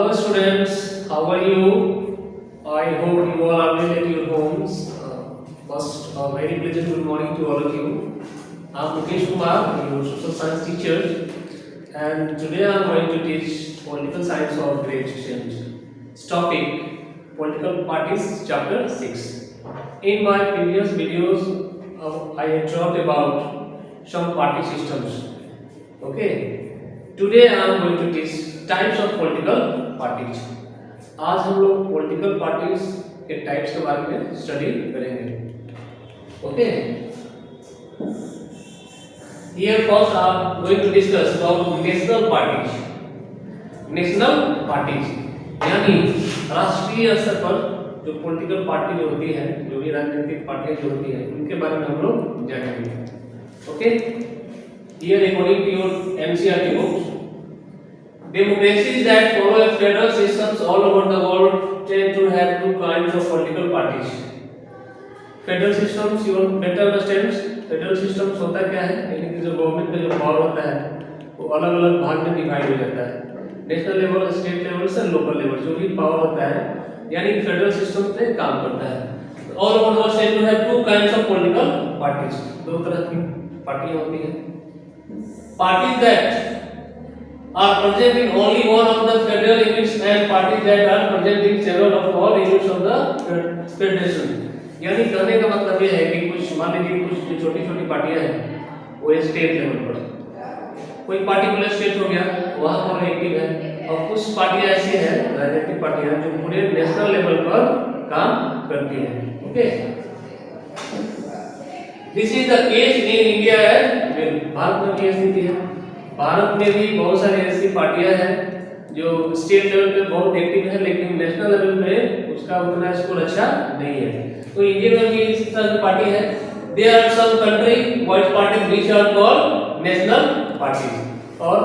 Hello students, how are you? I hope you all are well at your homes. First, a very pleasant good morning to all of you. I'm Mukesh Kumar, your social science teacher, and today I'm going to teach political science of grade students. Topic: Political Parties, Chapter 6. In my previous videos, I had talked about some party systems. Okay. Today I am going to teach types of political parties. आज हम लोग political parties के types के बारे में study करेंगे। Okay, here first I am going to discuss about national parties. National parties यानी राष्ट्रीय स्तर पर जो पॉलिटिकल पार्टी जो होती है, जो भी राजनीतिक पार्टियां जो होती है, उनके बारे में हम लोग जानेंगे। Okay, here according to your NCERT books, democracies that follow federal systems all over the world tend to have two kinds of political parties. Federal systems, you better understand, federal systems होता क्या है, यानी कि जो government का जो power होता है वो अलग अलग भाग में डिवाइड हो जाता है। नेशनल लेवल, स्टेट लेवल से लोकल लेवल जो भी पावर होता है, यानी फेडरल सिस्टम पे काम करता है। All over the world tend to have two kinds of political parties. दो तरह की पार्टियां होती हैं। Parties that are present in only one of the federal units and parties that are present in several of all units of the federation। यानी कहने का मतलब ये है कि कुछ मान लीजिए कुछ जो छोटी-छोटी पार्टियां हैं वो स्टेट लेवल पर, कोई पार्टिकुलर स्टेट हो गया वहां पर एक्टिव है, और कुछ पार्टियां ऐसी हैं राजनीतिक पार्टियां जो पूरे नेशनल लेवल पर काम करती हैं। Okay, this is the case in India and Bharat में भी स्थिति है। भारत में भी बहुत सारी ऐसी पार्टियां हैं जो स्टेट लेवल पे बहुत एक्टिव है, लेकिन नेशनल लेवल पे उसका उतना स्कोर अच्छा नहीं है। तो इंडिया में भी इस तरह की पार्टी है। There are some country wide parties which are called national parties, और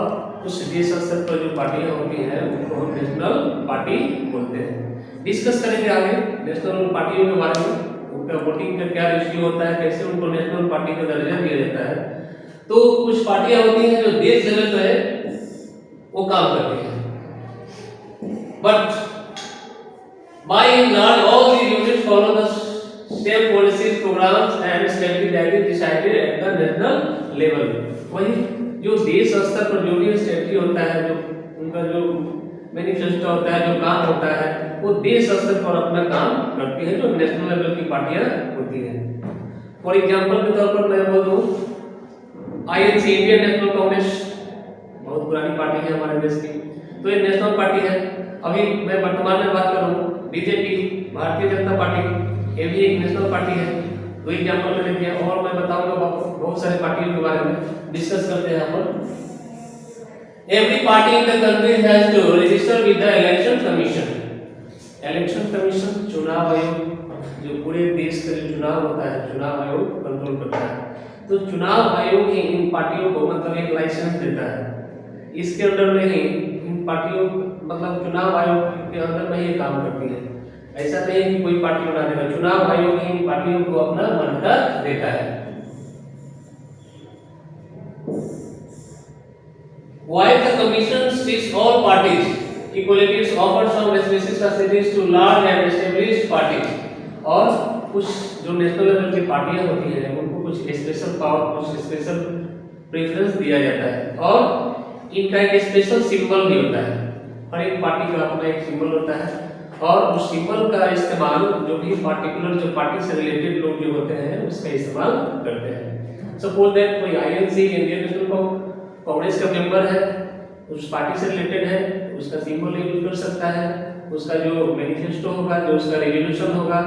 कुछ देश स्तर पर जो पार्टियां होती हैं उनको हम नेशनल पार्टी बोलते हैं। डिस्कस करेंगे आगे नेशनल पार्टियों के बारे में, उनका वोटिंग का क्या रेशियो होता है, कैसे उनको नेशनल पार्टी का दर्जा दिया जाता है। तो कुछ पार्टियां होती हैं जो देश लेवल पे वो काम करती हैं, but by and large all the units follow the same policies, programmes and strategy that is decided at the national level. वही जो देश स्तर पर जो भी स्ट्रेटजी होता है, जो उनका जो मैनिफेस्टो होता है, जो काम होता है, वो देश स्तर पर अपना काम करती है, जो नेशनल लेवल की पार्टियां होती हैं। फॉर एग्जांपल के तौर पर मैं बोलूं आईएनसी, इंडियन नेशनल कांग्रेस, बहुत पुरानी पार्टी है हमारे देश की, तो ये नेशनल पार्टी है। अभी मैं वर्तमान में बात करूं बीजेपी, भारतीय जनता पार्टी, ये भी एक नेशनल पार्टी है। दो एग्जांपल मैंने दिया, और मैं बताऊंगा बहुत सारे पार्टियों के बारे में डिस्कस करते हैं यहाँ पर। Every party in the country has to register with the election commission. Election commission चुनाव आयोग, जो पूरे देश का जो चुनाव होता है, चुनाव आयोग कंट्रोल करता है। तो चुनाव आयोग ही इन पार्टियों को मतलब एक लाइसेंस देता है, इसके अंदर में ही इन पार्टियों मतलब चुनाव आयोग के अंदर में ही काम करती है। ऐसा नहीं है कि कोई पार्टी बना देगा, चुनाव आयोग ही इन पार्टियों को अपना मान्यता देता है। While the commission seeks all parties equally, it offers some specific facilities to large and established parties। और कुछ जो नेशनल लेवल की पार्टियां होती हैं उनको कुछ स्पेशल पावर, कुछ स्पेशल प्रेफरेंस दिया जाता है, और इनका एक स्पेशल सिंबल भी होता है। हर एक पार्टी का अपना एक सिंबल होता है, और उस सिंबल का इस्तेमाल जो भी पार्टिकुलर जो पार्टी से रिलेटेड लोग जो होते हैं उसका इस्तेमाल करते हैं। सपोज दैट कोई आईएनसी, इंडियन नेशनल कांग्रेस का मेंबर है, उस पार्टी से रिलेटेड है, उसका सिंबल यूज कर सकता है, उसका जो मैनिफेस्टो होगा, जो उसका रेजोल्यूशन होगा,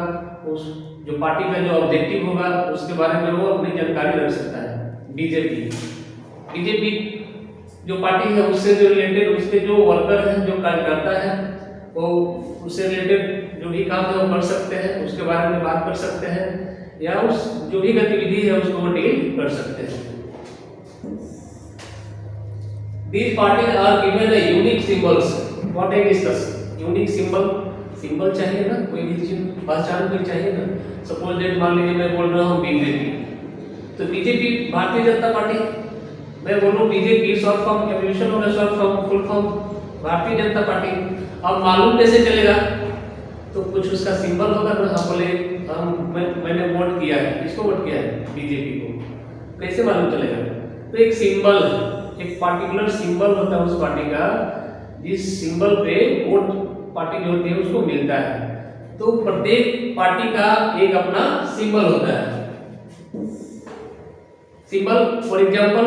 उस जो पार्टी का जो ऑब्जेक्टिव होगा उसके बारे में वो अपनी जानकारी रख सकता है। बीजेपी जो पार्टी है उससे जो रिलेटेड उसके जो वर्कर हैं, जो कार्यकर्ता है, वो उससे रिलेटेड जो भी काम है वो कर सकते हैं, उसके बारे में बात कर सकते हैं, या उस जो भी गतिविधि है उसको वो डील कर सकते हैं। These parties are given a unique symbols. What I discuss? Unique symbol चाहिए ना, कोई भी चीज पहचान कोई चाहिए ना। सपोज दैट मान लीजिए मैं बोल रहा हूँ बीजेपी, तो बीजेपी भारतीय जनता पार्टी, मैं बोलूँ बीजेपी शॉर्ट फॉर्म एब्रिविएशन होगा, short form full form Bharatiya Janata party. अब मालूम कैसे चलेगा? तो कुछ उसका सिंबल होगा ना, हम बोले मैंने वोट किया है, किसको वोट किया है? बीजेपी को। कैसे मालूम चलेगा? तो एक सिंबल, एक पार्टिकुलर सिंबल होता है उस पार्टी का, जिस सिंबल पे वोट पार्टी जो होती है उसको मिलता है। तो प्रत्येक पार्टी का एक अपना सिंबल होता है। Symbol for example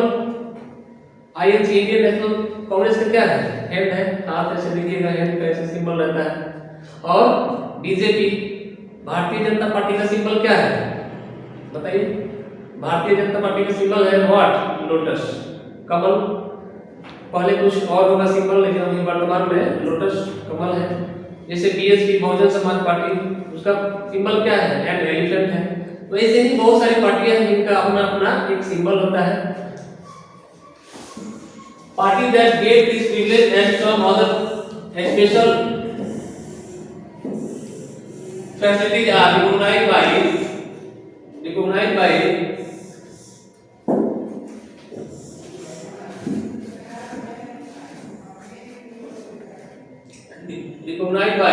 INC, Indian national Congress का क्या है? हैंड है, हाथ ऐसे लीजिएगा, हैंड का ऐसे सिंबल रहता है। और बीजेपी, भारतीय जनता पार्टी का सिंबल क्या है बताइए? भारतीय जनता पार्टी का सिंबल है व्हाट? लोटस, कमल। पहले कुछ और होगा सिंबल, लेकिन अभी वर्तमान में लोटस कमल है। जैसे बीएसपी, बहुजन समाज पार्टी, उसका सिंबल क्या है? एन एलिफेंट है। तो ऐसे ही बहुत सारी पार्टियां हैं जिनका अपना अपना एक सिंबल होता है। Party that get this privilege and some other special facilities are recognised by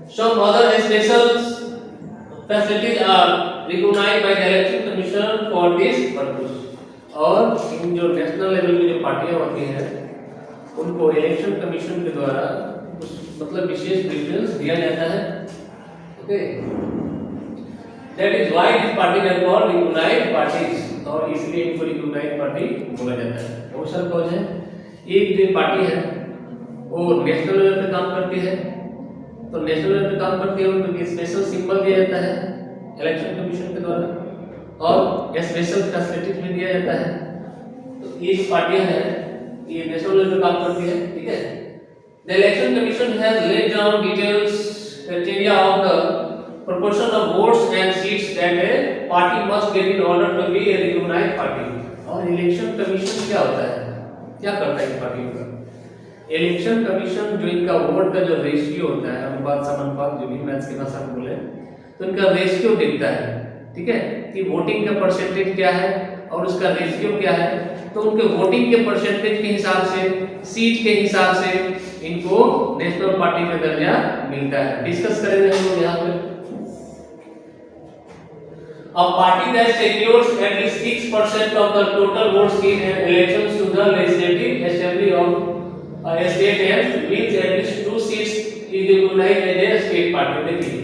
some other special facilities are recognized by the election commission for this purpose। और इन जो नेशनल लेवल की जो पार्टियां होती हैं उनको इलेक्शन कमीशन के द्वारा कुछ मतलब विशेष प्रेफरेंस दिया जाता है। Okay, that is why this party are called recognised parties, और इसलिए इनको रिकॉग्नाइज्ड पार्टी बोला जाता है। बहुत सारे कॉज है। एक जो पार्टी है वो नेशनल लेवल पे काम करती है, तो नेशनल लेवल पे काम करती है उनको एक स्पेशल सिंबल दिया जाता है इलेक्शन कमीशन के द्वारा, और स्पेशल फैसिलिटीज भी दिया जाता है। तो ये जो पार्टियां हैं ये नेशनल लेवल पे काम करती है, ठीक है। The election commission has laid down details criteria of the proportion of votes and seats that a party must get in order to be a recognized party। और इलेक्शन कमीशन क्या होता है, क्या करता है इन पार्टियों का? इलेक्शन कमीशन जो इनका वोट का जो रेशियो होता है, अनुपात समानुपात, जो भी मैथ्स की भाषा में बोले, तो इनका रेशियो देखता है, ठीक है, कि वोटिंग का परसेंटेज क्या है और उसका रेशियो क्या है। तो उनके वोटिंग के परसेंटेज के हिसाब से, सीट के हिसाब से इनको नेशनल पार्टी का दर्जा मिलता है। डिस्कस करेंगे हम लोग यहाँ पे। A party that secures at least 6% of the total votes in an elections to the legislative assembly of a state and wins at least 2 seats is recognized as a state party। देखिए,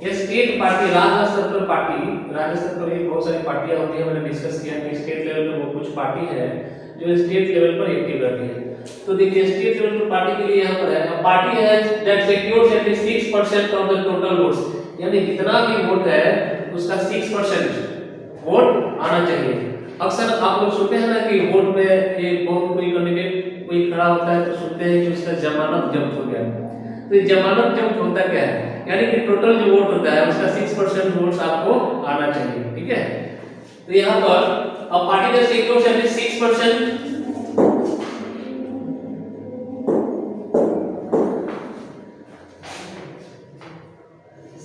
ये state party, राज्य स्तर पर party, राज्य स्तर पर बहुत सारी पार्टियां होती हैं, मैंने डिस्कस किया कि स्टेट लेवल पर वो कुछ पार्टी है जो स्टेट लेवल पर एक्टिव रहती है। तो देखिए, स्टेट लेवल पर पार्टी के लिए यहाँ पर है पार्टी है that secures at least 6% of the total votes, यानी जितना भी वोट है उसका 6% वोट आना चाहिए। अक्सर आप लोग सुनते हैं ना कि वोट में एक बहुत कोई कैंडिडेट कोई खड़ा होता है तो सुनते हैं कि उसका जमानत जब्त हो गया। तो ये जमानत जब्त होता क्या है? यानी कि टोटल जो वोट होता है उसका 6% वोट्स आपको आना चाहिए, ठीक है। तो यहाँ पर अब पार्टी का सिक्योर से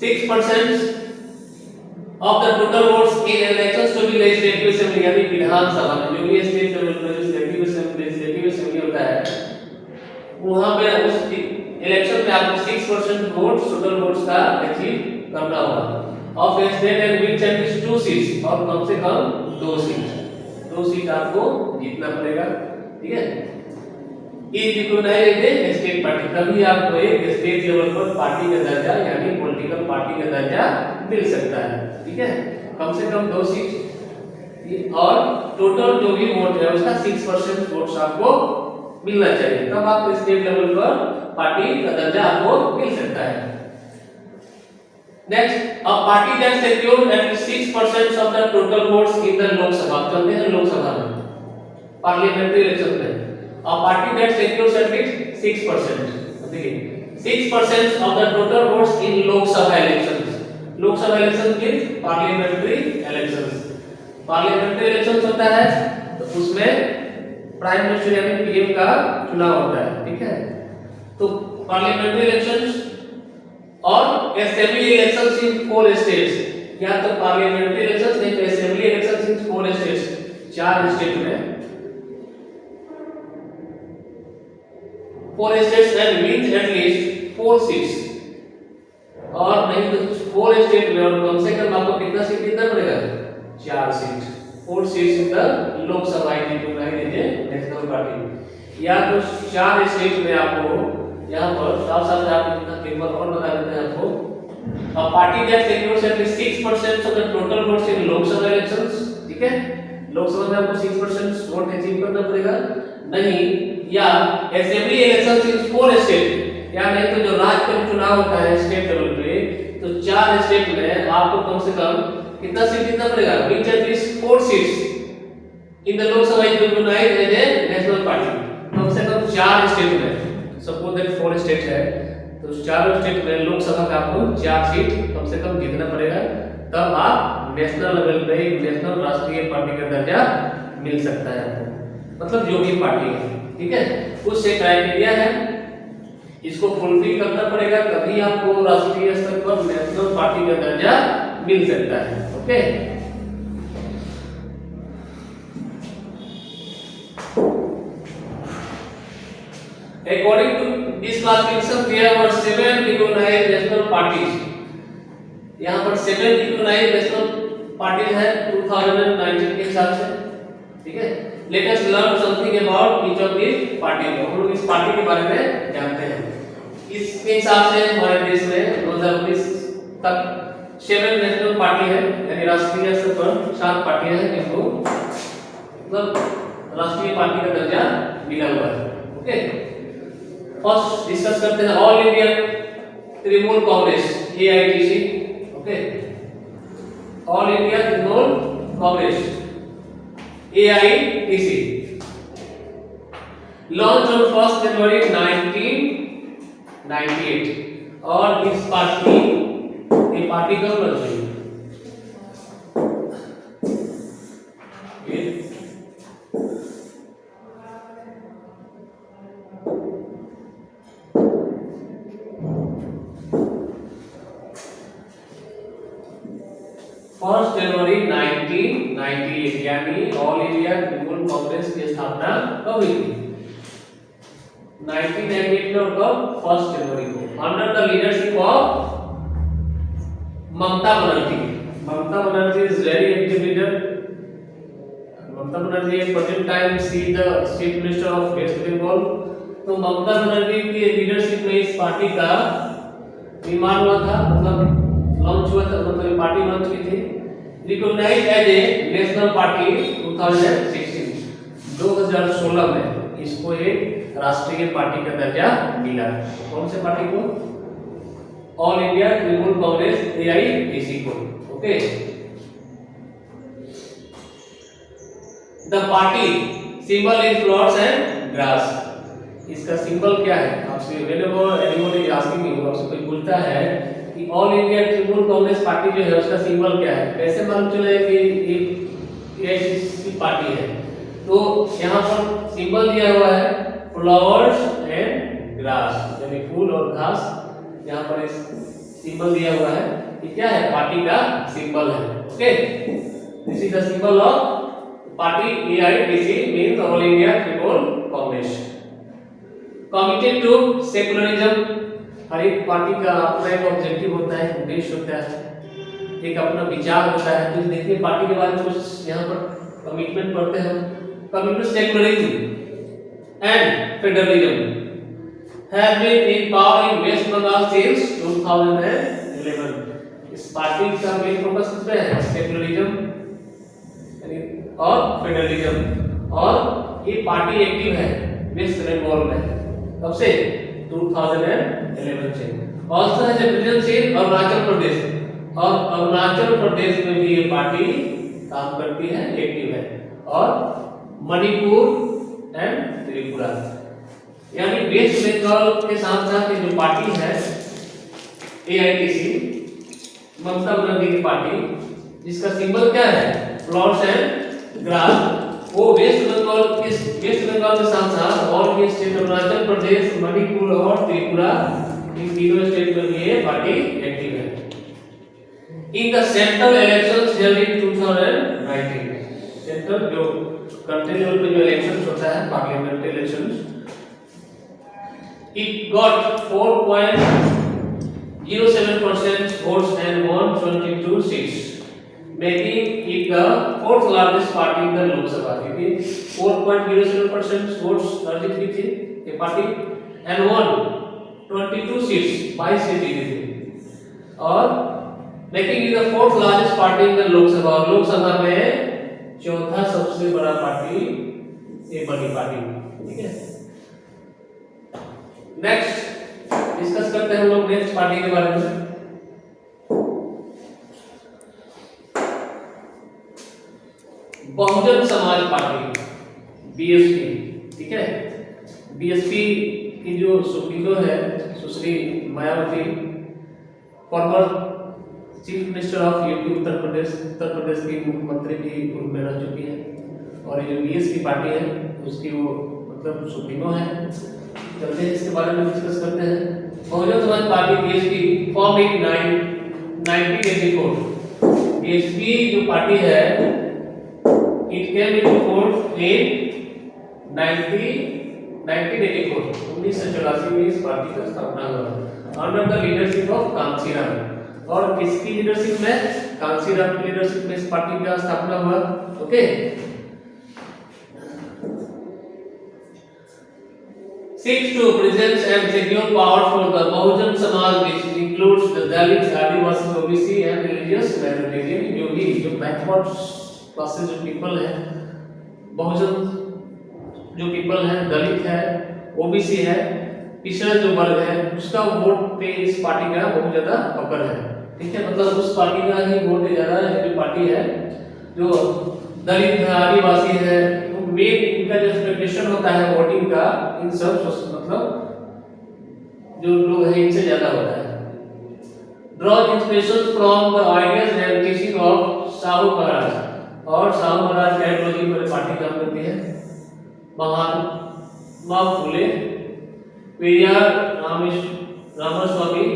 6% of the total votes in elections to be legislative assembly, यानी विधानसभा में जो भी स्टेट लेवल पर लेजिस्लेटिव असेंबली होता है वहां पे उस इलेक्शन में आपको 6% वोट टोटल वोट्स का अचीव करना होगा। Of a state and which at 2 seats, और कम से कम 2 सीट आपको जीतना पड़ेगा, ठीक है। Is recognised as a state party, तभी आपको एक स्टेट लेवल पर पार्टी का दर्जा यानी पॉलिटिकल पार्टी का दर्जा मिल सकता है, ठीक है। कम से कम 2 सीट और टोटल जो भी वोट है उसका 6% वोट्स आपको मिलना चाहिए, तब आपको स्टेट लेवल पर पार्टी का दर्जा आपको मिल सकता है। Next, a party that secured at least 6% of the total votes in the Lok Sabha, चलते हैं लोकसभा में, पार्लियामेंट्री इलेक्शन में। A party that secures at least 6%, देखिए 6% of the total votes in Lok Sabha elections। लोक सभा election means parliamentary elections. Parliamentary elections होता है तो उसमें प्राइम मिनिस्टर यानी पीएम का चुनाव होता है, ठीक है। तो पार्लियामेंट्री इलेक्शंस और असेंबली इलेक्शंस इन 4 स्टेट्स, या तो पार्लियामेंट्री इलेक्शंस नहीं तो assembly elections in 4 states, 4 state में 4 states and wins at least 4 seats, और नहीं तो 4 स्टेट में और कम से कम आपको कितना सीट जीतना पड़ेगा? 4 seat, 4 seats in the Lok Sabha national party. या तो 4 स्टेट में आपको यहाँ पर साफ साफ आप इतना पेपर और बता देते हैं आपको, a party that secures at least 6% of the total votes in Lok Sabha elections, ठीक है, लोकसभा में आपको 6% वोट अचीव करना पड़ेगा, नहीं या असेंबली इलेक्शंस इन 4 स्टेट, या नहीं तो जो राज्य का चुनाव होता है स्टेट लेवल पे, तो 4 स्टेट में आपको कम से कम कितना सीट जीतना पड़ेगा? Which at least 4 seats in the Lok Sabha united as a national party, कम से कम 4 स्टेट में, सपोज दैट 4 स्टेट है तो चारों स्टेट में लोकसभा का आपको 4 सीट कम से कम जीतना पड़ेगा, तब आप नेशनल लेवल पे नेशनल राष्ट्रीय पार्टी का दर्जा मिल सकता है आपको, मतलब जो भी पार्टी है, ठीक है, कुछ से क्राइटेरिया है, इसको फुलफिल करना पड़ेगा तभी आपको राष्ट्रीय स्तर पर नेशनल पार्टी का दर्जा मिल सकता है। Okay, according to this classification there were 7 recognized national parties, यहाँ पर 7 recognized national parties है 2019 के हिसाब से, ठीक है। Let us learn something about each of these parties, हम लोग इस पार्टी के बारे में जानते हैं। इसके हिसाब से हमारे देश में 2019 तक 7 नेशनल पार्टी है, यानी राष्ट्रीय स्तर पर 7 पार्टियां हैं जिनको मतलब राष्ट्रीय पार्टी का दर्जा मिला हुआ है। ओके, फर्स्ट डिस्कस करते हैं all India Trinamool Congress AITC। Okay, all India Trinamool Congress AITC launch on 1 जनवरी 1998, और इस पार्टी ये पार्टी कब लॉन्च हुई? फर्स्ट जनवरी 1998, यानी ऑल इंडिया तृणमूल कांग्रेस की स्थापना कब हुई थी? 1998 में, और कब? 1 जनवरी को, under the leadership of Mamata Banerjee. Mamata Banerjee is very active leader. Mamata Banerjee at present time she the chief minister of West Bengal. तो ममता बनर्जी की लीडरशिप में इस पार्टी का निर्माण हुआ था, मतलब लॉन्च हुआ था, मतलब ये पार्टी लॉन्च की थी। Recognised as a national party 2016 में इसको एक राष्ट्रीय पार्टी का दर्जा मिला। कौन से पार्टी को? All India Trinamool Congress AITC को। Okay, the party symbol is flowers and grass. इसका सिंबल क्या है? आपसे व्हेनेवर एनीबॉडी आस्किंग यू, आपसे कोई पूछता है कि all India Trinamool Congress party जो है उसका सिंबल क्या है, कैसे मालूम चले कि ये AITC पार्टी है? तो यहाँ पर सिंबल दिया हुआ है फ्लावर्स एंड ग्रास, यानी फूल और घास। यहाँ पर इस सिंबल दिया हुआ है कि क्या है? पार्टी का सिंबल है। Okay, this is the symbol of party AITC, means all India Trinamool Congress. Committed to secularism. हर एक पार्टी का अपना एक ऑब्जेक्टिव होता है, उद्देश्य होता है, एक अपना विचार होता है। तो देखिए पार्टी के बारे में कुछ यहाँ पर कमिटमेंट पढ़ते हैं। Coming to secularism and federalism have been in power in West Bengal since 2011। इस पार्टी का मेन फोकस किस पे है? सेकुलरिज्म और फेडरलिज्म, और ये पार्टी एक्टिव है वेस्ट बंगाल में कब से? 2011 से। Also has a presence in Arunachal Pradesh, और अरुणाचल प्रदेश में भी ये पार्टी काम करती है, एक्टिव है, और मणिपुर एंड त्रिपुरा। यानी वेस्ट बंगाल के साथ साथ ये जो पार्टी है AITC, ममता बनर्जी की पार्टी, जिसका सिंबल क्या है? फ्लावर्स एंड ग्रास, वो वेस्ट बंगाल के साथ साथ और भी स्टेट अरुणाचल प्रदेश, मणिपुर और त्रिपुरा, इन तीनों स्टेट में भी ये पार्टी एक्टिव है। In the central elections held in 2019, central जो कंट्री लेवल पे जो इलेक्शंस होता है, parliament elections, It got 4.07% votes and won 22 seats, making it the fourth largest party in the Lok Sabha. क्योंकि 4.07% votes अर्जित की थी ये party and won 22 seats, 22 seat जीती थी और making it the fourth largest party in the Lok Sabha. लोक सभा में चौथा सबसे बड़ा पार्टी ये बड़ी पार्टी, ठीक है। नेक्स्ट डिस्कस करते हैं हम लोग नेक्स्ट पार्टी के बारे में। बहुजन समाज पार्टी बीएसपी, ठीक है। बीएसपी की जो सुप्रीमो है Sushri Mayawati, former chief minister of UP Uttar Pradesh की मुख्यमंत्री की रूप में रह चुकी है और ये जो बीएसपी पार्टी है उसकी वो मतलब सुप्रीमो है। चलते हैं इसके बारे में डिस्कस करते हैं। Bahujan Samaj party BSP form in 1984। BSP जो पार्टी है it came into force in 1984 में इस पार्टी का स्थापना हुआ under the leadership of Kanshiram. और किसकी लीडरशिप में? कांसीराम की लीडरशिप में इस पार्टी का स्थापना हुआ, okay. Seeks to present and secure power for the Bahujan Samaj, which includes the Dalits, Adivasi, OBC and religious minorities। जो backward classes जो people है, बहुजन जो people है, दलित है, ओबीसी है, पिछड़ा जो वर्ग है, उसका वोट पे इस पार्टी का बहुत ज्यादा पकड़ है, ठीक है। मतलब उस पार्टी का ही वोट ज्यादा है। जो पार्टी है जो दलित है, आदिवासी है, मेन इनका जो एक्सपेक्टेशन होता है वोटिंग का इन सब मतलब जो लोग हैं इनसे ज्यादा होता है। Draws inspiration from the ideas and teaching of Sahu Maharaj. और साहू महाराज की आइडियोलॉजी पर पार्टी काम करती है। महात्मा फुले, पेरियार रामास्वामी,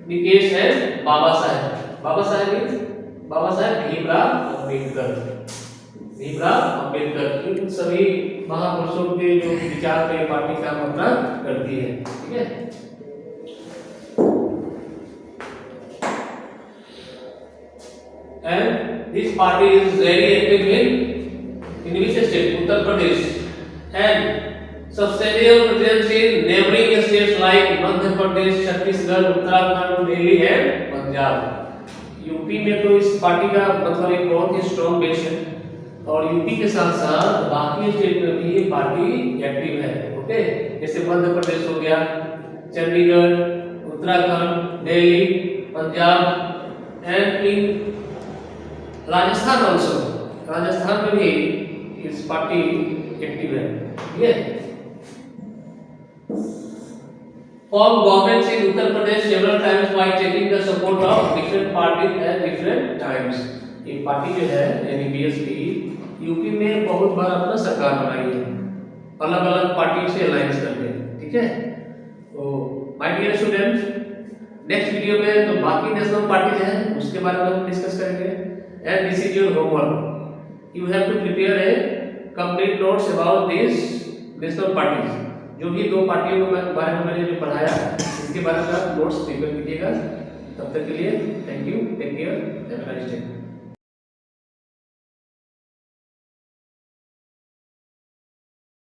निकेश एंड बाबा साहेब भीमराव अम्बेडकर इन सभी महापुरुषों के जो विचार पे पार्टी का मतलब करती है, ठीक है। And this party is very active in which state? Uttar Pradesh and substantial presence in neighboring states like Madhya Pradesh, Chhattisgarh, Uttarakhand, Delhi and Punjab. UP में तो इस पार्टी का मतलब एक बहुत ही स्ट्रॉन्ग बेस है और यूपी के साथ साथ बाकी स्टेट में भी ये पार्टी एक्टिव है, ओके। जैसे मध्य प्रदेश हो गया, Chandigarh, Uttarakhand, Delhi, Punjab and in Rajasthan also. Rajasthan में भी इस पार्टी एक्टिव है, ठीक है। Form governments in Uttar Pradesh several times by taking the support of different parties at different times। ये पार्टी जो है यानी बीएसपी यूपी में बहुत बार अपना सरकार बनाई है अलग अलग पार्टियों से अलायंस करके, ठीक है। तो my dear students next video में तो बाकी नेशनल पार्टीज हैं उसके बारे में हम डिस्कस करेंगे। And this is your homework, you have to prepare a complete notes about this national parties. जो भी दो पार्टियों के बारे में मैंने जो पढ़ाया इसके बारे में आप नोट्स प्रिपेयर कीजिएगा। तब तक के लिए thank you, take care, have a nice day.